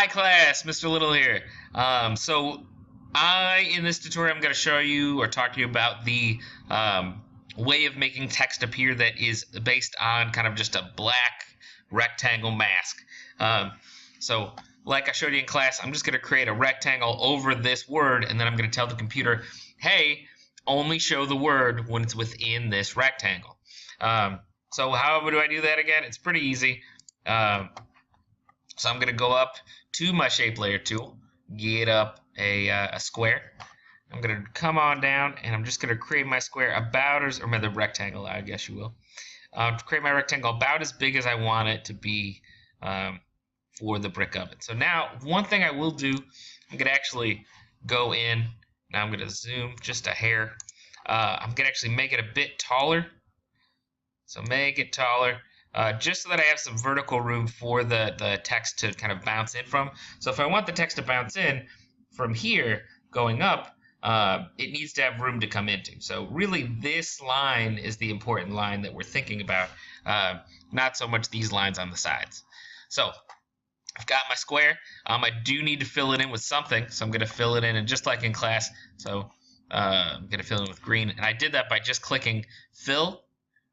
Hi class, Mr. Little here. In this tutorial, I'm going to show you or talk to you about the way of making text appear that is based on kind of just a black rectangle mask. Like I showed you in class, I'm just going to create a rectangle over this word, and then I'm going to tell the computer, hey, only show the word when it's within this rectangle. So how do I do that again? It's pretty easy. So I'm going to go up to my shape layer tool, get up a square. I'm going to come on down, and I'm just going to create my square about as, or the rectangle, I guess you will. To create my rectangle about as big as I want it to be for the brick oven. So now, one thing I will do, I'm going to actually go in. Now I'm going to zoom just a hair. I'm going to actually make it a bit taller. So make it taller. Just so that I have some vertical room for the text to kind of bounce in from. So if I want the text to bounce in from here going up, it needs to have room to come into. So really this line is the important line that we're thinking about, not so much these lines on the sides. So I've got my square. I do need to fill it in with something, so I'm going to fill it in, and just like in class, so I'm going to fill it in with green. And I did that by just clicking fill,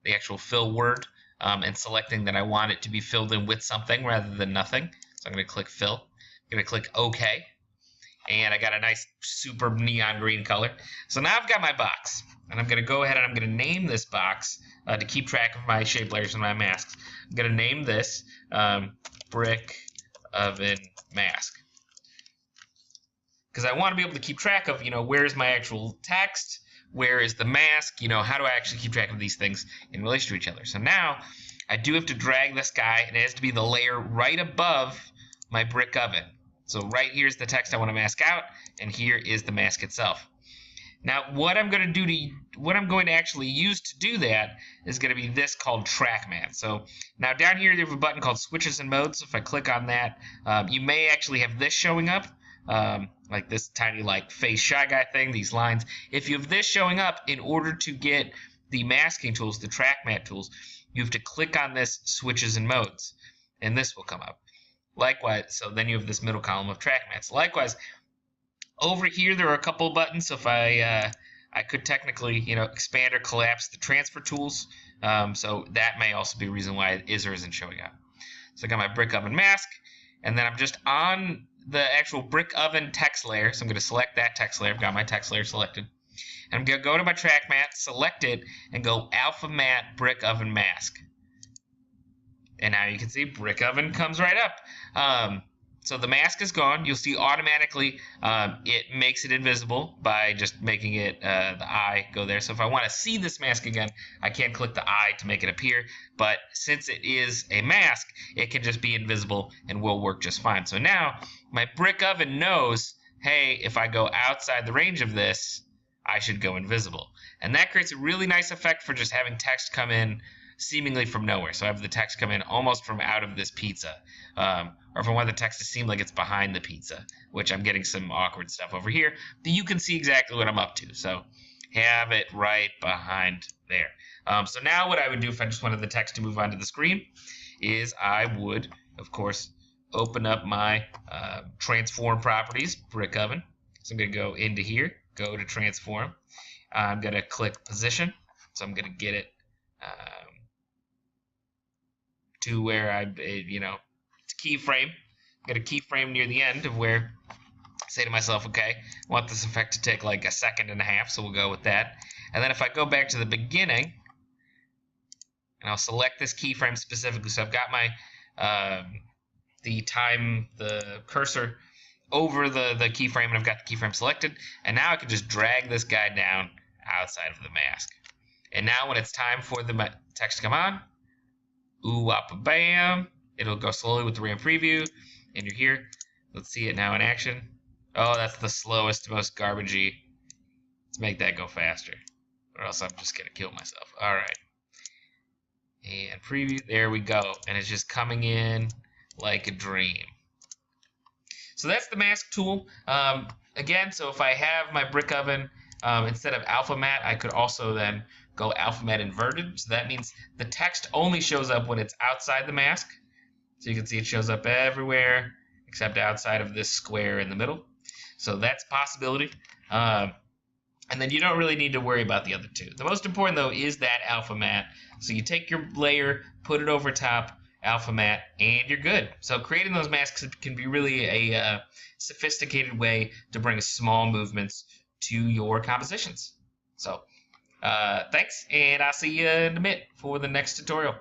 the actual fill word, and selecting that I want it to be filled in with something rather than nothing. So I'm going to click fill. I'm going to click OK. And I got a nice super neon green color. So now I've got my box. And I'm going to go ahead and I'm going to name this box to keep track of my shape layers and my masks. I'm going to name this brick oven mask. Because I want to be able to keep track of, where's my actual text, where is the mask, how do I actually keep track of these things in relation to each other. So now I do have to drag this guy, and it has to be the layer right above my brick oven. So right here is the text I want to mask out, and here is the mask itself. Now what I'm going to actually use to do that is going to be this called track math. So now down here you have a button called switches and modes. So if I click on that, you may actually have this showing up. Like this tiny face shy guy thing, these lines. If you have this showing up, in order to get the masking tools, the track matte tools, you have to click on this switches and modes, and this will come up. Likewise, so then you have this middle column of track mattes. Likewise, over here there are a couple buttons. So if I could technically expand or collapse the transfer tools, so that may also be a reason why it is or isn't showing up. So I got my brick oven mask, and then I'm just on the actual brick oven text layer. So I'm going to select that text layer. I've got my text layer selected. And I'm going to go to my track matte, select it, and go alpha matte brick oven mask. And now you can see brick oven comes right up. So the mask is gone. You'll see automatically it makes it invisible by just making it the eye go there. So if I want to see this mask again, I can click the eye to make it appear. But since it is a mask, it can just be invisible and will work just fine. So now my brick oven knows, hey, if I go outside the range of this, I should go invisible. And that creates a really nice effect for just having text come in seemingly from nowhere. So I have the text come in almost from out of this pizza. Or if I want the text to seem like it's behind the pizza, which I'm getting some awkward stuff over here, but you can see exactly what I'm up to. So have it right behind there. So now what I would do if I just wanted the text to move onto the screen is I would, of course, open up my transform properties, brick oven. So I'm going to go into here, go to transform. I'm going to click position. So I'm going to get it to where it's keyframe. I'm going to keyframe near the end of where I say to myself, okay, I want this effect to take like a second and a half, so we'll go with that. And then if I go back to the beginning, and I'll select this keyframe specifically, so I've got my the cursor over the keyframe, and I've got the keyframe selected, and now I can just drag this guy down outside of the mask. And now when it's time for the text to come on, ooh, wop, bam, it'll go slowly with the RAM preview, and you're here. Let's see it now in action. Oh, that's the slowest, most garbagey. Let's make that go faster, or else I'm just gonna kill myself. All right, and preview. There we go, and it's just coming in like a dream. So that's the mask tool. Again, so if I have my brick oven instead of alpha matte, I could also then go alpha matte inverted. So that means the text only shows up when it's outside the mask. So you can see it shows up everywhere except outside of this square in the middle. So that's a possibility. And then you don't really need to worry about the other two. The most important, though, is that alpha matte. So you take your layer, put it over top, alpha matte, and you're good. So creating those masks can be really a sophisticated way to bring small movements to your compositions. So thanks, and I'll see you in a bit for the next tutorial.